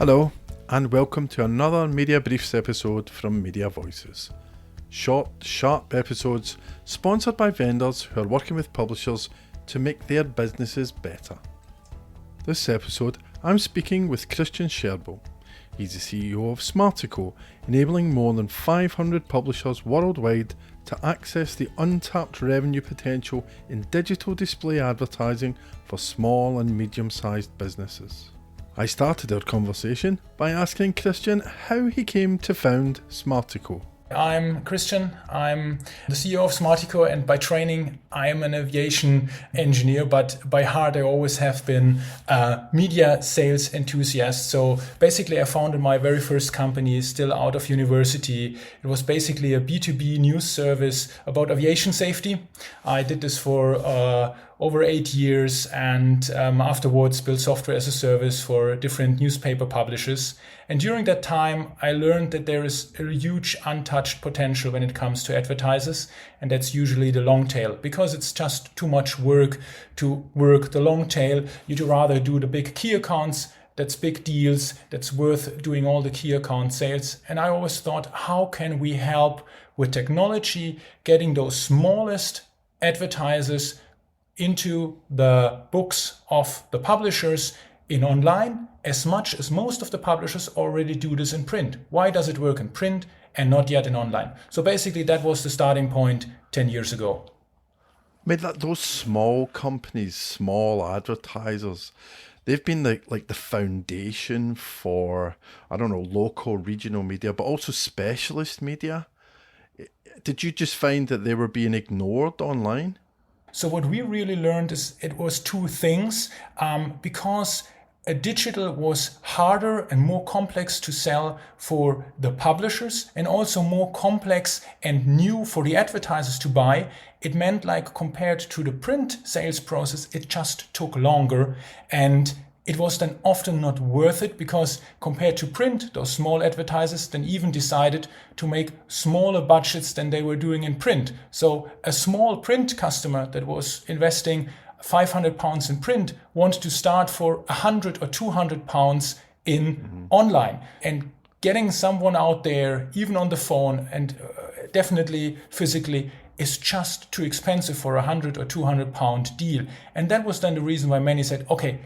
Hello, and welcome to another Media Briefs episode from Media Voices. Short, sharp episodes sponsored by vendors who are working with publishers to make their businesses better. This episode, I'm speaking with Christian Scherbel. He's the CEO of Smartico, enabling more than 500 publishers worldwide to access the untapped revenue potential in digital display advertising for small and medium-sized businesses. I started our conversation by asking Christian how he came to found Smartico. I'm Christian, I'm the CEO of Smartico, and by training I am an aviation engineer, but by heart I always have been a media sales enthusiast. So basically I founded my very first company still out of university. It was basically a B2B news service about aviation safety. I did this for over 8 years, and afterwards built software as a service for different newspaper publishers. And during that time, I learned that there is a huge untouched potential when it comes to advertisers, and that's usually the long tail, because it's just too much work to work the long tail. You'd rather do the big key accounts. That's big deals. That's worth doing all the key account sales. And I always thought, how can we help with technology getting those smallest advertisers into the books of the publishers in online, as much as most of the publishers already do this in print? Why does it work in print and not yet in online? So basically that was the starting point 10 years ago. I mean, those small companies, small advertisers, they've been like the foundation for, local, regional media, but also specialist media. Did you just find that they were being ignored online? So what we really learned is it was two things, because a digital was harder and more complex to sell for the publishers, and also more complex and new for the advertisers to buy. It meant, like, compared to the print sales process, it just took longer, and it was then often not worth it, because compared to print, those small advertisers then even decided to make smaller budgets than they were doing in print. So a small print customer that was investing £500 in print wanted to start for £100 or £200 in online. And getting someone out there, even on the phone and definitely physically, is just too expensive for £100 or £200 deal. And that was then the reason why many said, okay,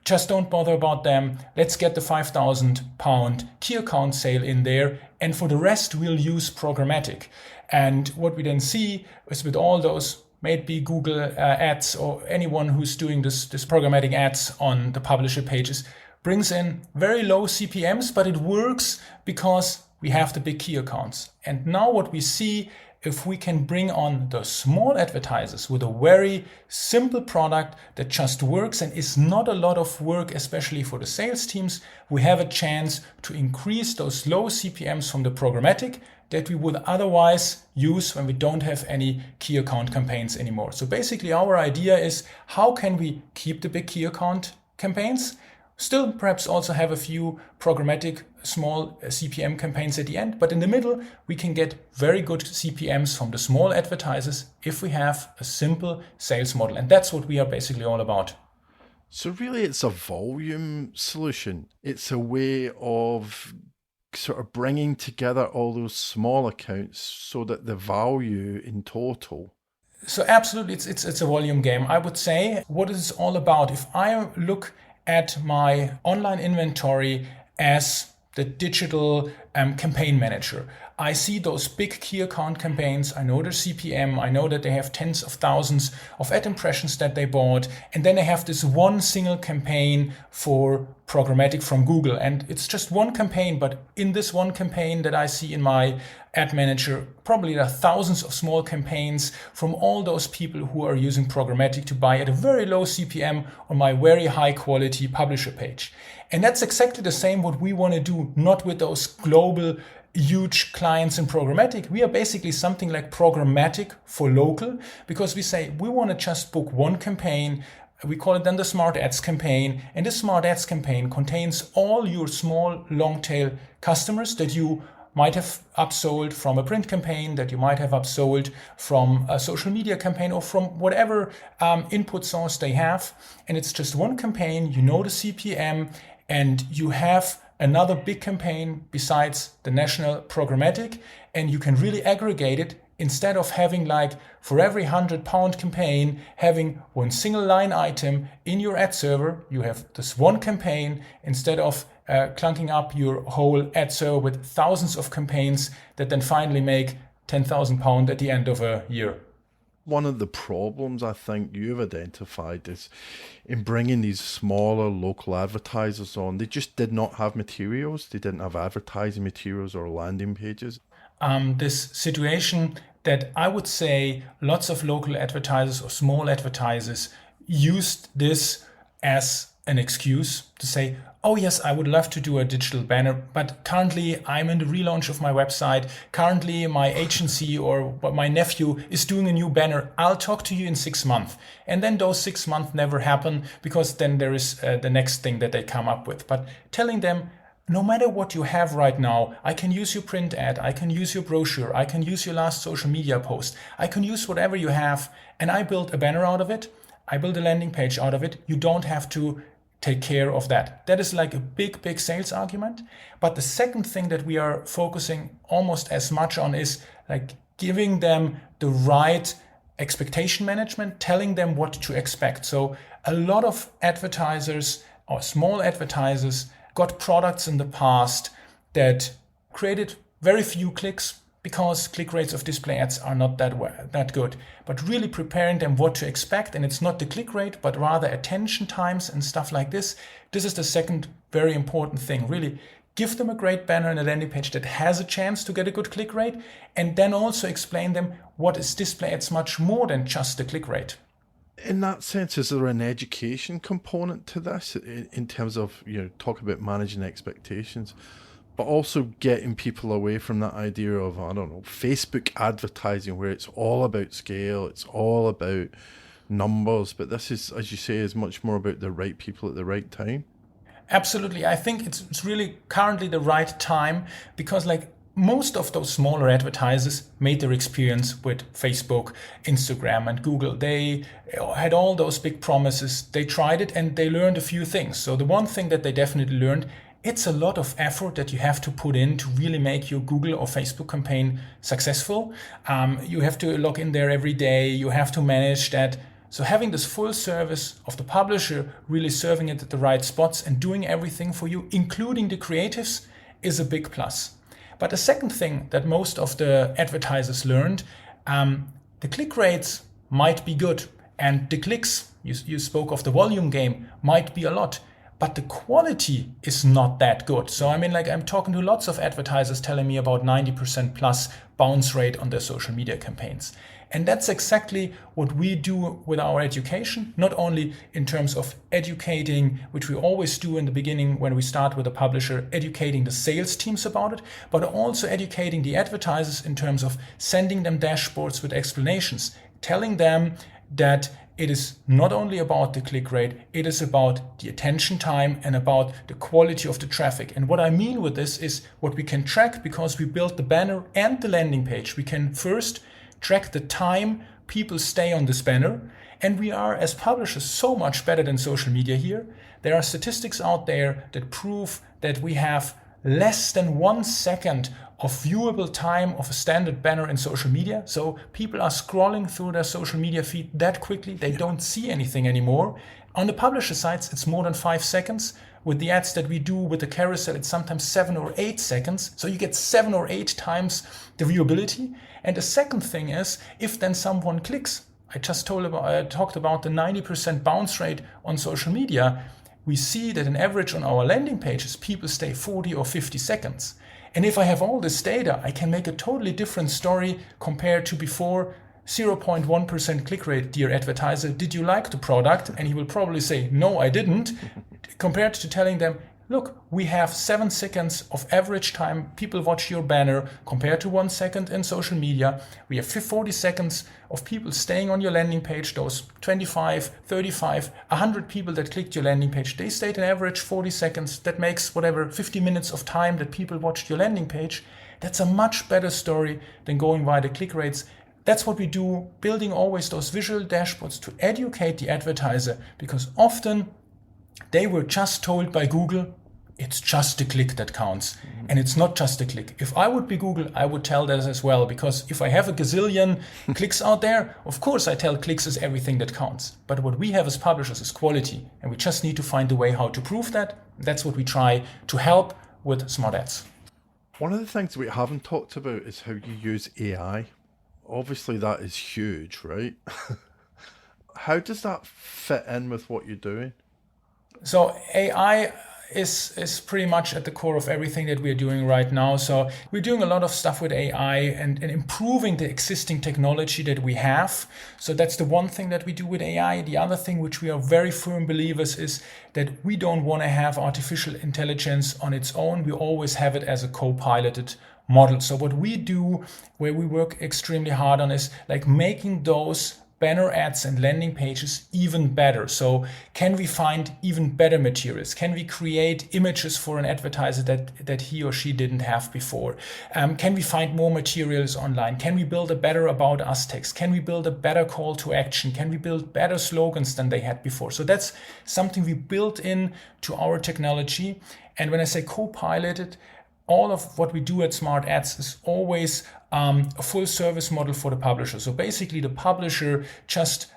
just don't bother about them. Let's get the £5,000 key account sale in there. And for the rest, we'll use programmatic. And what we then see is with all those, maybe Google ads or anyone who's doing this programmatic ads on the publisher pages, brings in very low CPMs, but it works because we have the big key accounts. And now what we see, if we can bring on the small advertisers with a very simple product that just works and is not a lot of work, especially for the sales teams, we have a chance to increase those low CPMs from the programmatic that we would otherwise use when we don't have any key account campaigns anymore. So basically our idea is, how can we keep the big key account campaigns, still perhaps also have a few programmatic small CPM campaigns at the end, but in the middle we can get very good CPMs from the small advertisers if we have a simple sales model. And that's what we are basically all about. So really it's a volume solution. It's a way of sort of bringing together all those small accounts so that the value in total. So absolutely, it's a volume game. I would say what it's all about. If I look at my online inventory as the digital campaign manager, I see those big key account campaigns. I know their CPM. I know that they have tens of thousands of ad impressions that they bought. And then they have this one single campaign for programmatic from Google. And it's just one campaign. But in this one campaign that I see in my ad manager, probably there are thousands of small campaigns from all those people who are using programmatic to buy at a very low CPM on my very high quality publisher page. And that's exactly the same what we want to do, not with those global huge clients in programmatic. We are basically something like programmatic for local, because we say we want to just book one campaign. We call it then the Smart Ads campaign. And this Smart Ads campaign contains all your small long tail customers that you might have upsold from a print campaign, that you might have upsold from a social media campaign, or from whatever input source they have. And it's just one campaign, you know the CPM, and you have another big campaign besides the national programmatic, and you can really aggregate it instead of having like for every £100 campaign, having one single line item in your ad server. You have this one campaign instead of clunking up your whole ad server with thousands of campaigns that then finally make £10,000 at the end of a year. One of the problems I think you've identified is in bringing these smaller local advertisers on, they just did not have materials. They didn't have advertising materials or landing pages. This situation that I would say lots of local advertisers or small advertisers used this as an excuse to say, oh yes, I would love to do a digital banner, but currently I'm in the relaunch of my website. Currently my agency or my nephew is doing a new banner. I'll talk to you in 6 months. And then those 6 months never happen because then there is the next thing that they come up with. But telling them, no matter what you have right now, I can use your print ad, I can use your brochure, I can use your last social media post, I can use whatever you have, and I build a banner out of it, I build a landing page out of it. You don't have to take care of that. That is like a big sales argument. But the second thing that we are focusing almost as much on is like giving them the right expectation management, telling them what to expect. So a lot of advertisers or small advertisers got products in the past that created very few clicks because click rates of display ads are not that good. But really preparing them what to expect, and it's not the click rate, but rather attention times and stuff like this. This is the second very important thing. Really give them a great banner and a landing page that has a chance to get a good click rate, and then also explain them what is display ads much more than just the click rate. In that sense, is there an education component to this in terms of, talk about managing expectations, but also getting people away from that idea of, Facebook advertising where it's all about scale, it's all about numbers, but this is, as you say, is much more about the right people at the right time? Absolutely. I think it's really currently the right time because most of those smaller advertisers made their experience with Facebook, Instagram, and Google. They had all those big promises. They tried it and they learned a few things. So the one thing that they definitely learned, it's a lot of effort that you have to put in to really make your Google or Facebook campaign successful. You have to log in there every day. You have to manage that. So having this full service of the publisher really serving it at the right spots and doing everything for you, including the creatives, is a big plus. But the second thing that most of the advertisers learned, the click rates might be good and the clicks, you spoke of the volume game, might be a lot, but the quality is not that good. So I'm talking to lots of advertisers telling me about 90% plus bounce rate on their social media campaigns. And that's exactly what we do with our education, not only in terms of educating, which we always do in the beginning when we start with a publisher, educating the sales teams about it, but also educating the advertisers in terms of sending them dashboards with explanations, telling them that it is not only about the click rate, it is about the attention time and about the quality of the traffic. And what I mean with this is what we can track because we built the banner and the landing page. We can first track the time people stay on this banner. And we are, as publishers, so much better than social media here. There are statistics out there that prove that we have less than 1 second of viewable time of a standard banner in social media. So people are scrolling through their social media feed that quickly, they don't see anything anymore. On the publisher sites, it's more than 5 seconds. With the ads that we do with the carousel, it's sometimes 7 or 8 seconds. So you get 7 or 8 times the viewability. And the second thing is, if then someone clicks, I talked about the 90% bounce rate on social media. We see that on average on our landing pages, people stay 40 or 50 seconds. And if I have all this data, I can make a totally different story compared to before. 0.1% click rate, dear advertiser, did you like the product? And he will probably say, no, I didn't. Compared to telling them, look, we have 7 seconds of average time people watch your banner compared to 1 second in social media. We have 40 seconds of people staying on your landing page. Those 25, 35, 100 people that clicked your landing page, they stayed an average 40 seconds. That makes 50 minutes of time that people watched your landing page. That's a much better story than going via the click rates. That's what we do, building always those visual dashboards to educate the advertiser, because often they were just told by Google, it's just a click that counts. And it's not just a click. If I would be Google, I would tell that as well, because if I have a gazillion clicks out there, of course I tell clicks is everything that counts. But what we have as publishers is quality, and we just need to find a way how to prove that. That's what we try to help with Smart Ads. One of the things we haven't talked about is how you use AI. Obviously that is huge, right? How does that fit in with what you're doing? So AI is pretty much at the core of everything that we're doing right now. So we're doing a lot of stuff with AI and improving the existing technology that we have. So that's the one thing that we do with AI. The other thing, which we are very firm believers, is that we don't want to have artificial intelligence on its own. We always have it as a co-piloted model. So what we do, where we work extremely hard on, is like making those banner ads and landing pages even better. So can we find even better materials? Can we create images for an advertiser that he or she didn't have before? Can we find more materials online? Can we build a better about us text? Can we build a better call to action? Can we build better slogans than they had before? So that's something we built in to our technology. And when I say co-piloted, all of what we do at Smart Ads is always a full service model for the publisher. So basically the publisher just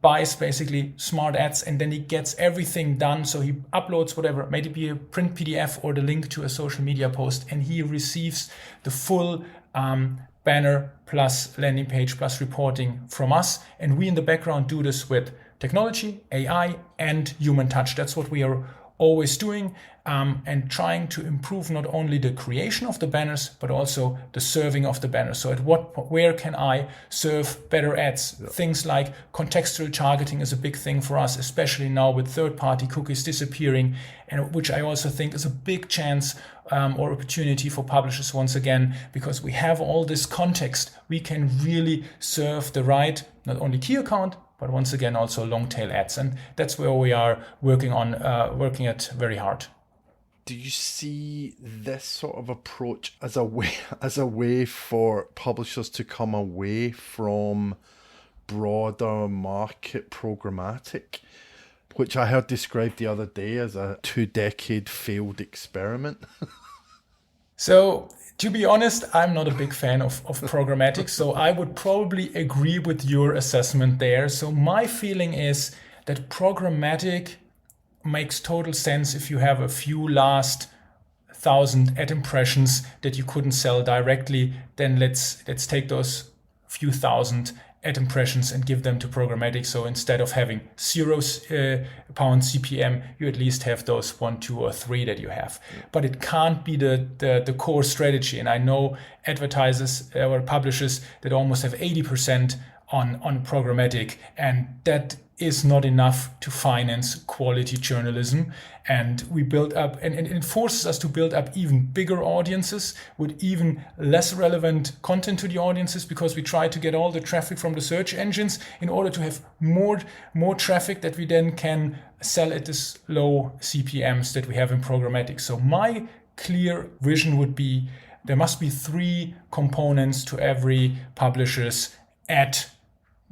buys basically Smart Ads, and then he gets everything done. So he uploads whatever, maybe be a print PDF or the link to a social media post, and he receives the full banner plus landing page plus reporting from us. And we in the background do this with technology, AI, and human touch. That's what we are always doing, and trying to improve not only the creation of the banners, but also the serving of the banners. So where can I serve better ads? Yeah. Things like contextual targeting is a big thing for us, especially now with third-party cookies disappearing, and which I also think is a big chance or opportunity for publishers once again, because we have all this context. We can really serve the right, not only key account, but once again also long tail ads, and that's where we are working at very hard. Do you see this sort of approach as a way for publishers to come away from broader market programmatic, which I heard described the other day as a 2-decade failed experiment? So, to be honest, I'm not a big fan of programmatic, so I would probably agree with your assessment there. So my feeling is that programmatic makes total sense if you have a few last 1,000 ad impressions that you couldn't sell directly. Then let's take those few thousand ad impressions and give them to programmatic. So instead of having £0 CPM, you at least have those 1, 2, or 3 that you have. But it can't be the core strategy. And I know advertisers or publishers that almost have 80% on programmatic, and that is not enough to finance quality journalism. And we build up, and it forces us to build up even bigger audiences with even less relevant content to the audiences, because we try to get all the traffic from the search engines in order to have more traffic that we then can sell at this low CPMs that we have in programmatic. So my clear vision would be there must be 3 components to every publisher's ad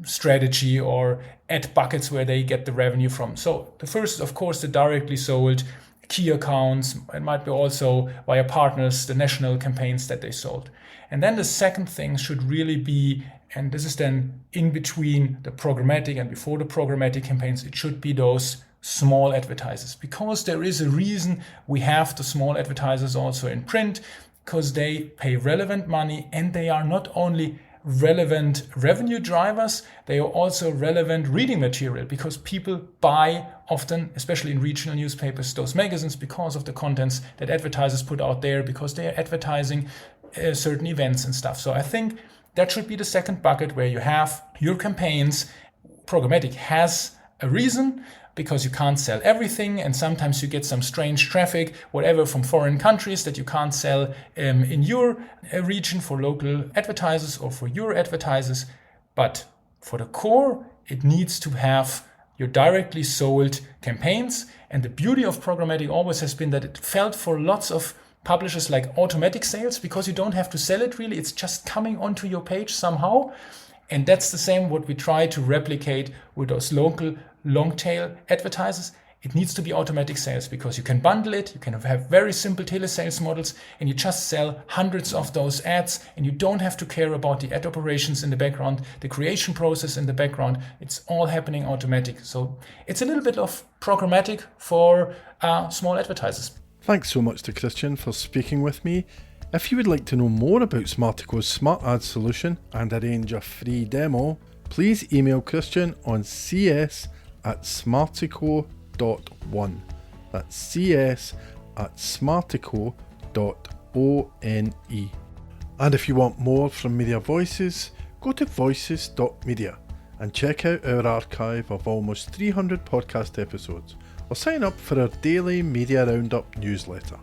strategy or ad buckets where they get the revenue from. So the first is, of course, the directly sold key accounts. It might be also via partners, the national campaigns that they sold. And then the second thing should really be, and this is then in between the programmatic and before the programmatic campaigns, it should be those small advertisers, because there is a reason we have the small advertisers also in print, because they pay relevant money and they are not only relevant revenue drivers, they are also relevant reading material, because people buy often, especially in regional newspapers, those magazines because of the contents that advertisers put out there, because they are advertising certain events and stuff. So I think that should be the second bucket, where you have your campaigns. Programmatic has a reason, because you can't sell everything, and sometimes you get some strange traffic, whatever, from foreign countries that you can't sell in your region for local advertisers or for your advertisers. But for the core, it needs to have your directly sold campaigns. And the beauty of programmatic always has been that it felt for lots of publishers like automatic sales, because you don't have to sell it really, it's just coming onto your page somehow. And that's the same what we try to replicate with those local long tail advertisers. it needs to be automatic sales, because you can bundle it, you can have very simple telesales models, and you just sell hundreds of those ads, and you don't have to care about the ad operations in the background, the creation process in the background. It's all happening automatic. So it's a little bit of programmatic for small advertisers. Thanks so much to Christian for speaking with me. If you would like to know more about Smartico's Smart Ads solution and arrange a free demo, please email Christian on cs@smartico.one. That's cs@smartico.one. And if you want more from Media Voices, go to voices.media and check out our archive of almost 300 podcast episodes, or sign up for our daily Media Roundup newsletter.